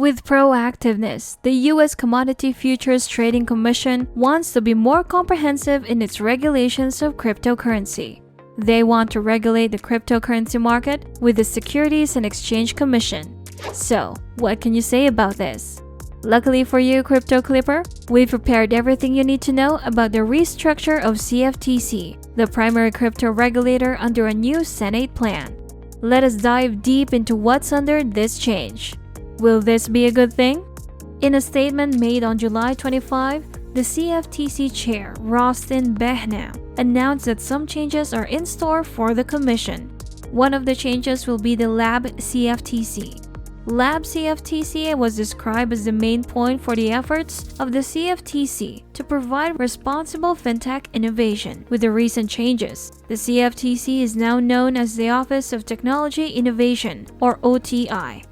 With proactiveness, the U.S. Commodity Futures Trading Commission wants to be more comprehensive in its regulations of cryptocurrency. They want to regulate the cryptocurrency market with the Securities and Exchange Commission. So, what can you say about this? Luckily for you, Crypto Clipper, we've prepared everything you need to know about the restructure of CFTC, the primary crypto regulator under a new Senate plan. Let us dive deep into what's under this change. Will this be a good thing? In a statement made on July 25, the CFTC chair, Rostin Behnam, announced that some changes are in store for the Commission. One of the changes will be the Lab CFTC. Lab CFTC was described as the main point for the efforts of the CFTC to provide responsible fintech innovation. With the recent changes, the CFTC is now known as the Office of Technology Innovation, or OTI.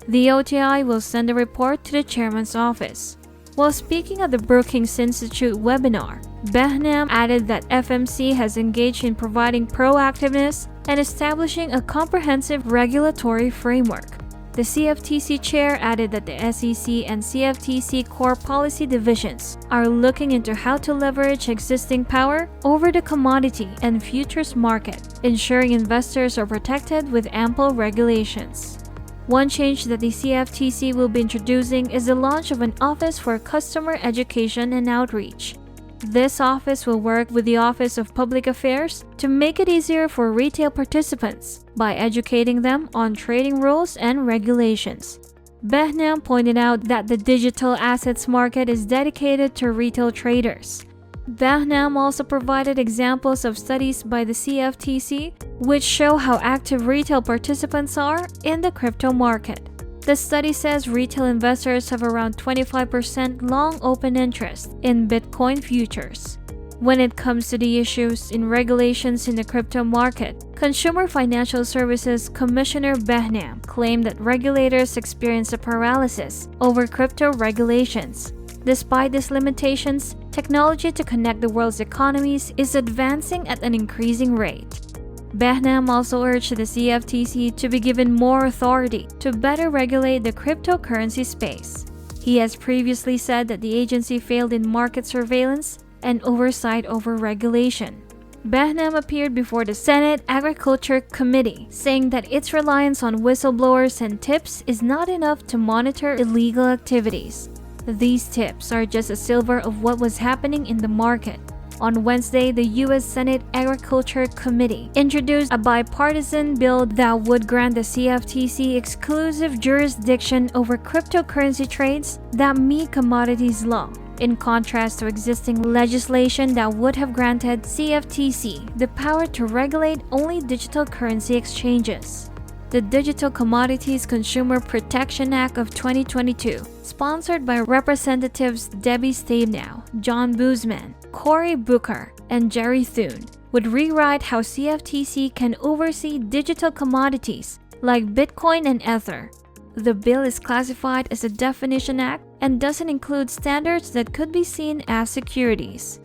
The OTI will send a report to the chairman's office. While speaking at the Brookings Institute webinar, Behnam added that FMC has engaged in providing proactiveness and establishing a comprehensive regulatory framework. The CFTC chair added that the SEC and CFTC core policy divisions are looking into how to leverage existing power over the commodity and futures market, ensuring investors are protected with ample regulations. One change that the CFTC will be introducing is the launch of an Office for Customer Education and Outreach. This office will work with the Office of Public Affairs to make it easier for retail participants by educating them on trading rules and regulations. Behnam pointed out that the digital assets market is dedicated to retail traders. Behnam also provided examples of studies by the CFTC which show how active retail participants are in the crypto market. The study says retail investors have around 25% long open interest in Bitcoin futures. When it comes to the issues in regulations in the crypto market, Consumer Financial Services Commissioner Behnam claimed that regulators experience a paralysis over crypto regulations. Despite these limitations, technology to connect the world's economies is advancing at an increasing rate. Behnam also urged the CFTC to be given more authority to better regulate the cryptocurrency space. He has previously said that the agency failed in market surveillance and oversight over regulation. Behnam appeared before the Senate Agriculture Committee, saying that its reliance on whistleblowers and tips is not enough to monitor illegal activities. These tips are just a sliver of what was happening in the market. On Wednesday, the U.S. Senate Agriculture Committee introduced a bipartisan bill that would grant the CFTC exclusive jurisdiction over cryptocurrency trades that meet commodities law, in contrast to existing legislation that would have granted CFTC the power to regulate only digital currency exchanges. The Digital Commodities Consumer Protection Act of 2022, sponsored by Representatives Debbie Stabenow, John Boozman, Cory Booker, and Jerry Thune, would rewrite how CFTC can oversee digital commodities like Bitcoin and Ether. The bill is classified as a definition act and doesn't include standards that could be seen as securities.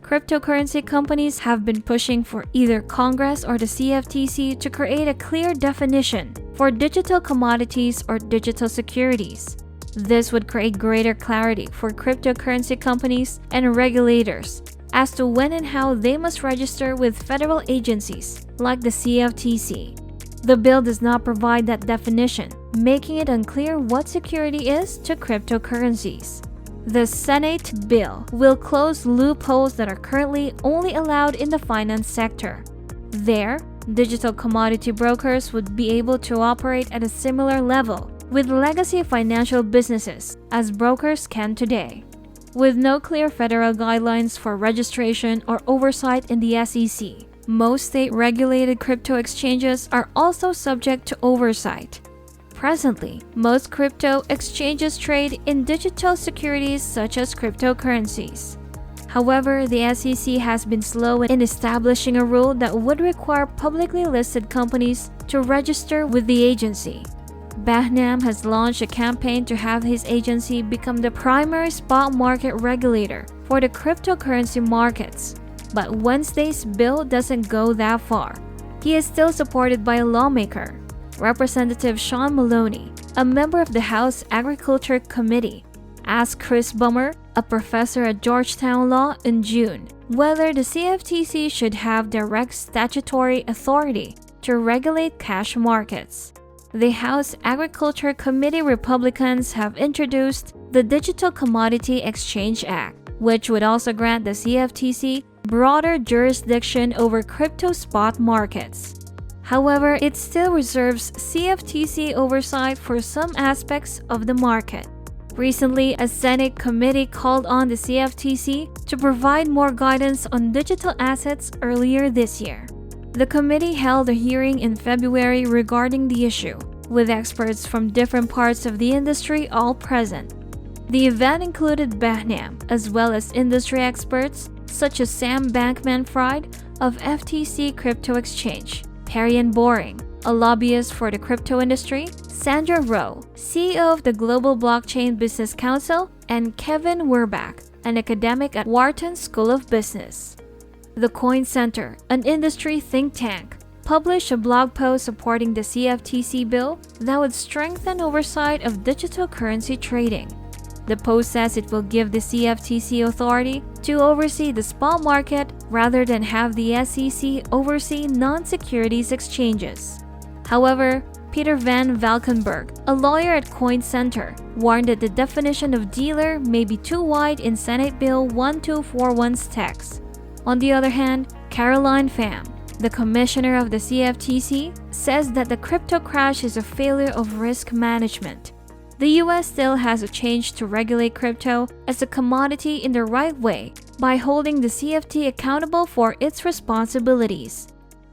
Cryptocurrency companies have been pushing for either Congress or the CFTC to create a clear definition for digital commodities or digital securities. This would create greater clarity for cryptocurrency companies and regulators as to when and how they must register with federal agencies like the CFTC. The bill does not provide that definition, making it unclear what security is to cryptocurrencies. The Senate bill will close loopholes that are currently only allowed in the finance sector. There, digital commodity brokers would be able to operate at a similar level with legacy financial businesses as brokers can today. With no clear federal guidelines for registration or oversight in the SEC, most state-regulated crypto exchanges are also subject to oversight. Presently, most crypto exchanges trade in digital securities such as cryptocurrencies. However, the SEC has been slow in establishing a rule that would require publicly listed companies to register with the agency. Behnam has launched a campaign to have his agency become the primary spot market regulator for the cryptocurrency markets. But Wednesday's bill doesn't go that far. He is still supported by a lawmaker. Representative Sean Maloney, a member of the House Agriculture Committee, asked Chris Bummer, a professor at Georgetown Law, in June whether the CFTC should have direct statutory authority to regulate cash markets. The House Agriculture Committee Republicans have introduced the Digital Commodity Exchange Act, which would also grant the CFTC broader jurisdiction over crypto spot markets. However, it still reserves CFTC oversight for some aspects of the market. Recently, a Senate committee called on the CFTC to provide more guidance on digital assets earlier this year. The committee held a hearing in February regarding the issue, with experts from different parts of the industry all present. The event included Behnam, as well as industry experts such as Sam Bankman-Fried of FTC Crypto Exchange, Perian Boring, a lobbyist for the crypto industry, Sandra Rowe, CEO of the Global Blockchain Business Council, and Kevin Werbach, an academic at Wharton School of Business. The Coin Center, an industry think tank, published a blog post supporting the CFTC bill that would strengthen oversight of digital currency trading. The post says it will give the CFTC authority to oversee the spot market rather than have the SEC oversee non-securities exchanges. However, Peter Van Valkenburg, a lawyer at Coin Center, warned that the definition of dealer may be too wide in Senate Bill 1241's text. On the other hand, Caroline Pham, the commissioner of the CFTC, says that the crypto crash is a failure of risk management. The US still has a change to regulate crypto as a commodity in the right way by holding the CFT accountable for its responsibilities.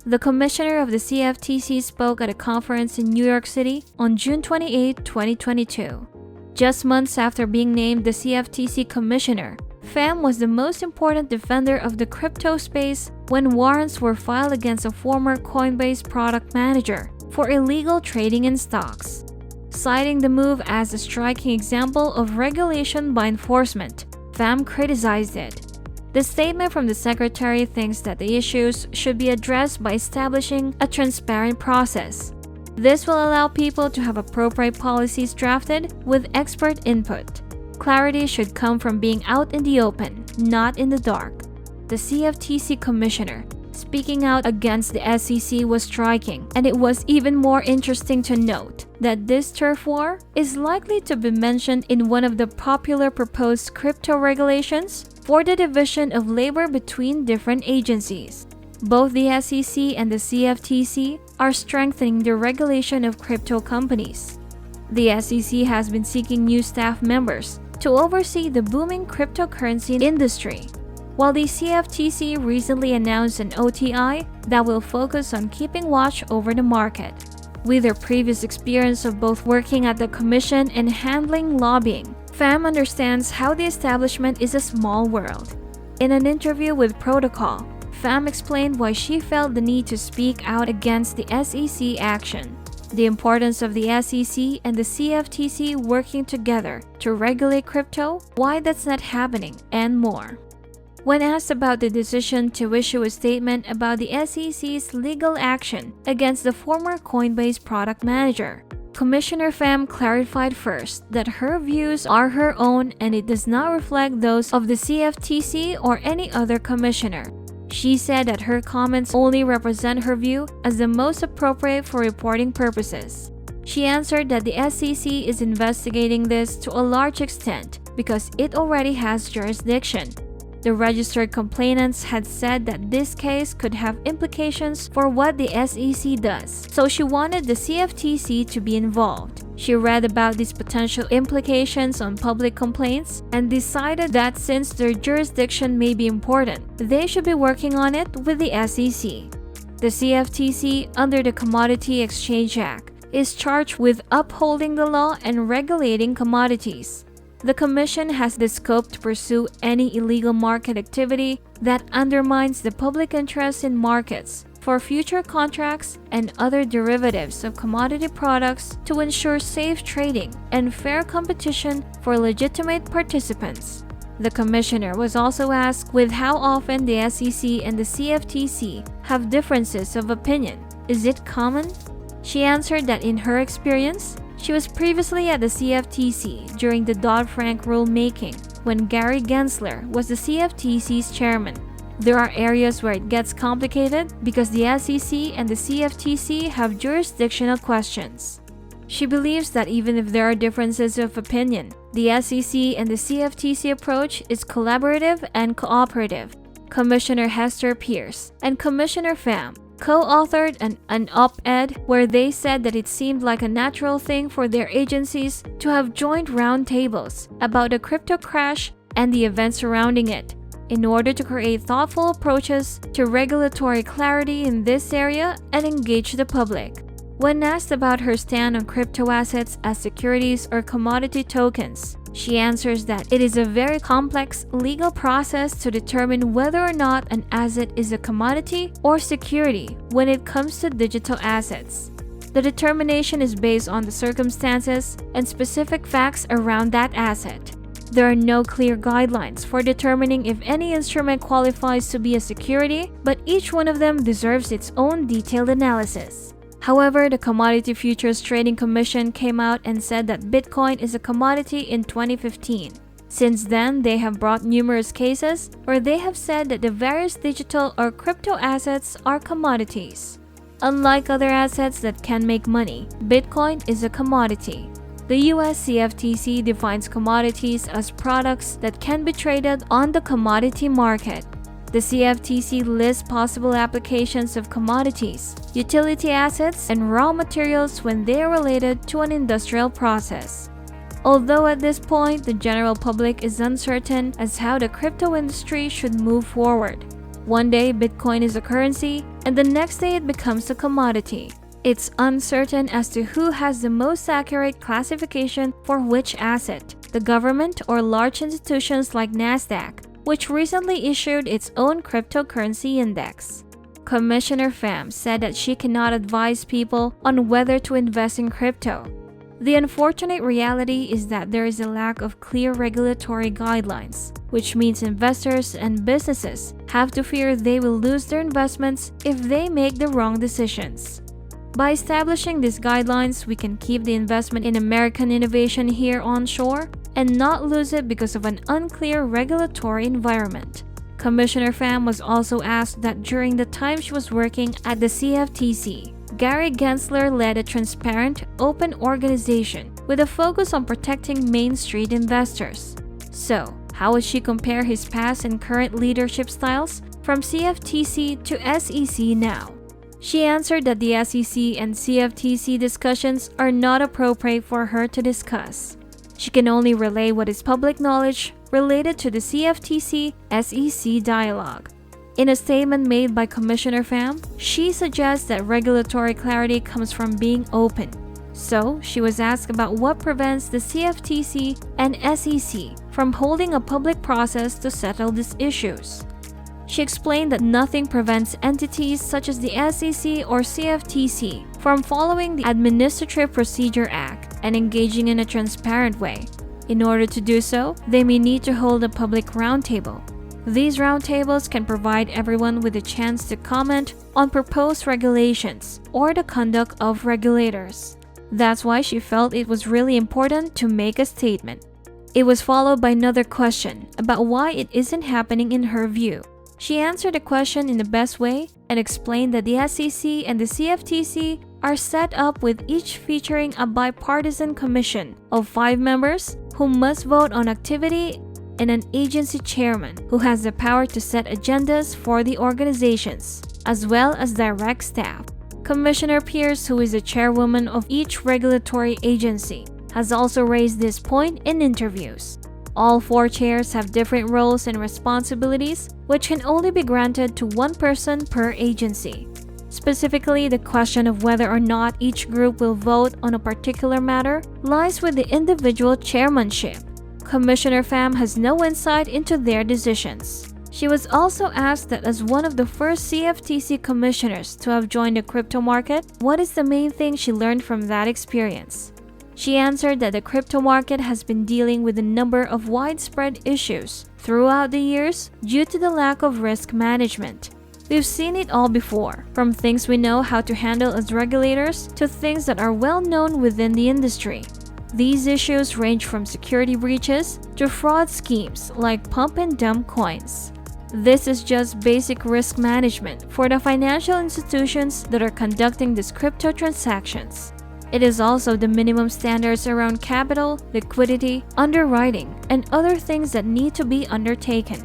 The commissioner of the CFTC spoke at a conference in New York City on June 28, 2022. Just months after being named the CFTC commissioner, Pham was the most important defender of the crypto space when warrants were filed against a former Coinbase product manager for illegal trading in stocks. Citing the move as a striking example of regulation by enforcement, Pham criticized it. The statement from the secretary thinks that the issues should be addressed by establishing a transparent process. This will allow people to have appropriate policies drafted with expert input. Clarity should come from being out in the open, not in the dark. The CFTC commissioner, speaking out against the SEC, was striking, and it was even more interesting to note that this turf war is likely to be mentioned in one of the popular proposed crypto regulations for the division of labor between different agencies. Both the SEC and the CFTC are strengthening the regulation of crypto companies. The SEC has been seeking new staff members to oversee the booming cryptocurrency industry, while the CFTC recently announced an OTI that will focus on keeping watch over the market. With their previous experience of both working at the Commission and handling lobbying, Pham understands how the establishment is a small world. In an interview with Protocol, Pham explained why she felt the need to speak out against the SEC action, the importance of the SEC and the CFTC working together to regulate crypto, why that's not happening, and more. When asked about the decision to issue a statement about the SEC's legal action against the former Coinbase product manager, Commissioner Pham clarified first that her views are her own and it does not reflect those of the CFTC or any other commissioner. She said that her comments only represent her view as the most appropriate for reporting purposes. She answered that the SEC is investigating this to a large extent because it already has jurisdiction. The registered complainants had said that this case could have implications for what the SEC does, so she wanted the CFTC to be involved. She read about these potential implications on public complaints and decided that since their jurisdiction may be important, they should be working on it with the SEC. The CFTC, under the Commodity Exchange Act, is charged with upholding the law and regulating commodities. The Commission has the scope to pursue any illegal market activity that undermines the public interest in markets for future contracts and other derivatives of commodity products to ensure safe trading and fair competition for legitimate participants. The Commissioner was also asked with how often the SEC and the CFTC have differences of opinion. Is it common? She answered that in her experience, she was previously at the CFTC during the Dodd-Frank rulemaking when Gary Gensler was the CFTC's chairman. There are areas where it gets complicated because the SEC and the CFTC have jurisdictional questions. She believes that even if there are differences of opinion, the SEC and the CFTC approach is collaborative and cooperative. Commissioner Hester Pierce and Commissioner Pham co-authored an op-ed where they said that it seemed like a natural thing for their agencies to have joint roundtables about the crypto crash and the events surrounding it, in order to create thoughtful approaches to regulatory clarity in this area and engage the public. When asked about her stand on crypto assets as securities or commodity tokens, she answers that it is a very complex legal process to determine whether or not an asset is a commodity or security when it comes to digital assets. The determination is based on the circumstances and specific facts around that asset. There are no clear guidelines for determining if any instrument qualifies to be a security, but each one of them deserves its own detailed analysis. However, the Commodity Futures Trading Commission came out and said that Bitcoin is a commodity in 2015. Since then, they have brought numerous cases where they have said that the various digital or crypto assets are commodities. Unlike other assets that can make money, Bitcoin is a commodity. The US CFTC defines commodities as products that can be traded on the commodity market. The CFTC lists possible applications of commodities, utility assets, and raw materials when they are related to an industrial process. Although at this point, the general public is uncertain as how the crypto industry should move forward. One day, Bitcoin is a currency, and the next day it becomes a commodity. It's uncertain as to who has the most accurate classification for which asset, the government or large institutions like Nasdaq, which recently issued its own cryptocurrency index. Commissioner Pham said that she cannot advise people on whether to invest in crypto. The unfortunate reality is that there is a lack of clear regulatory guidelines, which means investors and businesses have to fear they will lose their investments if they make the wrong decisions. By establishing these guidelines, we can keep the investment in American innovation here onshore and not lose it because of an unclear regulatory environment. Commissioner Pham was also asked that during the time she was working at the CFTC, Gary Gensler led a transparent, open organization with a focus on protecting Main Street investors. So, how would she compare his past and current leadership styles from CFTC to SEC now? She answered that the SEC and CFTC discussions are not appropriate for her to discuss. She can only relay what is public knowledge related to the CFTC-SEC dialogue. In a statement made by Commissioner Pham, she suggests that regulatory clarity comes from being open. So, she was asked about what prevents the CFTC and SEC from holding a public process to settle these issues. She explained that nothing prevents entities such as the SEC or CFTC from following the Administrative Procedure Act and engaging in a transparent way. In order to do so, they may need to hold a public roundtable. These roundtables can provide everyone with a chance to comment on proposed regulations or the conduct of regulators. That's why she felt it was really important to make a statement. It was followed by another question about why it isn't happening in her view. She answered the question in the best way and explained that the SEC and the CFTC are set up with each featuring a bipartisan commission of 5 members who must vote on activity and an agency chairman who has the power to set agendas for the organizations, as well as direct staff. Commissioner Pierce, who is the chairwoman of each regulatory agency, has also raised this point in interviews. All 4 chairs have different roles and responsibilities, which can only be granted to one person per agency. Specifically, the question of whether or not each group will vote on a particular matter lies with the individual chairmanship. Commissioner Pham has no insight into their decisions. She was also asked that as one of the first CFTC commissioners to have joined the crypto market, what is the main thing she learned from that experience? She answered that the crypto market has been dealing with a number of widespread issues throughout the years due to the lack of risk management. We've seen it all before, from things we know how to handle as regulators to things that are well known within the industry. These issues range from security breaches to fraud schemes like pump and dump coins. This is just basic risk management for the financial institutions that are conducting these crypto transactions. It is also the minimum standards around capital, liquidity, underwriting, and other things that need to be undertaken.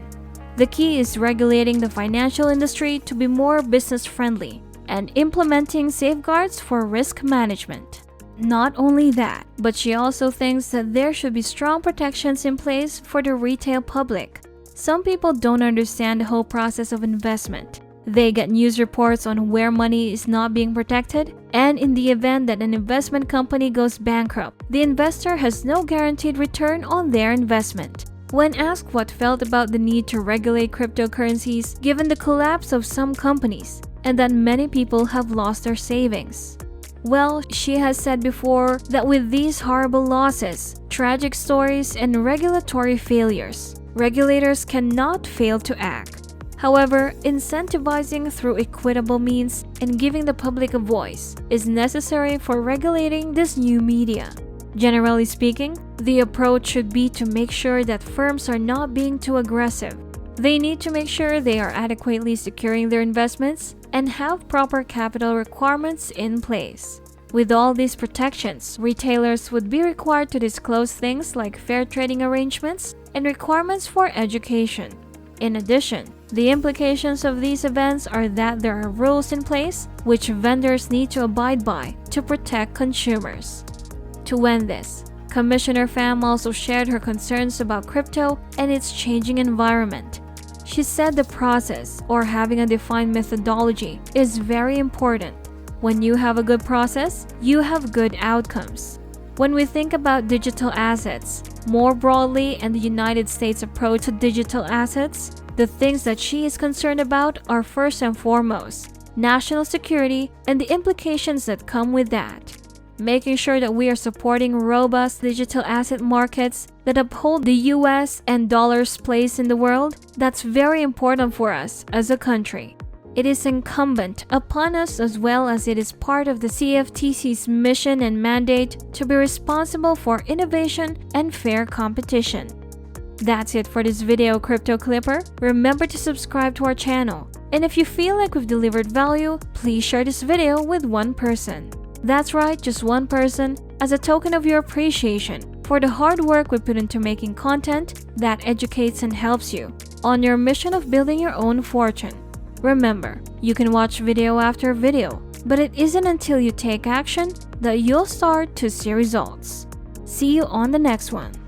The key is regulating the financial industry to be more business-friendly and implementing safeguards for risk management. Not only that, but she also thinks that there should be strong protections in place for the retail public. Some people don't understand the whole process of investment. They get news reports on where money is not being protected, and in the event that an investment company goes bankrupt, the investor has no guaranteed return on their investment. When asked what felt about the need to regulate cryptocurrencies given the collapse of some companies and that many people have lost their savings, well, she has said before that with these horrible losses, tragic stories, and regulatory failures, regulators cannot fail to act. However, incentivizing through equitable means and giving the public a voice is necessary for regulating this new media. Generally speaking, the approach should be to make sure that firms are not being too aggressive. They need to make sure they are adequately securing their investments and have proper capital requirements in place. With all these protections, retailers would be required to disclose things like fair trading arrangements and requirements for education. In addition, the implications of these events are that there are rules in place which vendors need to abide by to protect consumers. To end this, Commissioner Pham also shared her concerns about crypto and its changing environment. She said the process, or having a defined methodology, is very important. When you have a good process, you have good outcomes. When we think about digital assets, more broadly, and the United States approach to digital assets, the things that she is concerned about are first and foremost national security and the implications that come with that. Making sure that we are supporting robust digital asset markets that uphold the US and dollar's place in the world, that's very important for us as a country. It is incumbent upon us, as well as it is part of the CFTC's mission and mandate, to be responsible for innovation and fair competition. That's it for this video, Crypto Clipper. Remember to subscribe to our channel. And if you feel like we've delivered value, please share this video with one person. That's right, just one person, as a token of your appreciation for the hard work we put into making content that educates and helps you on your mission of building your own fortune. Remember, you can watch video after video, but it isn't until you take action that you'll start to see results. See you on the next one.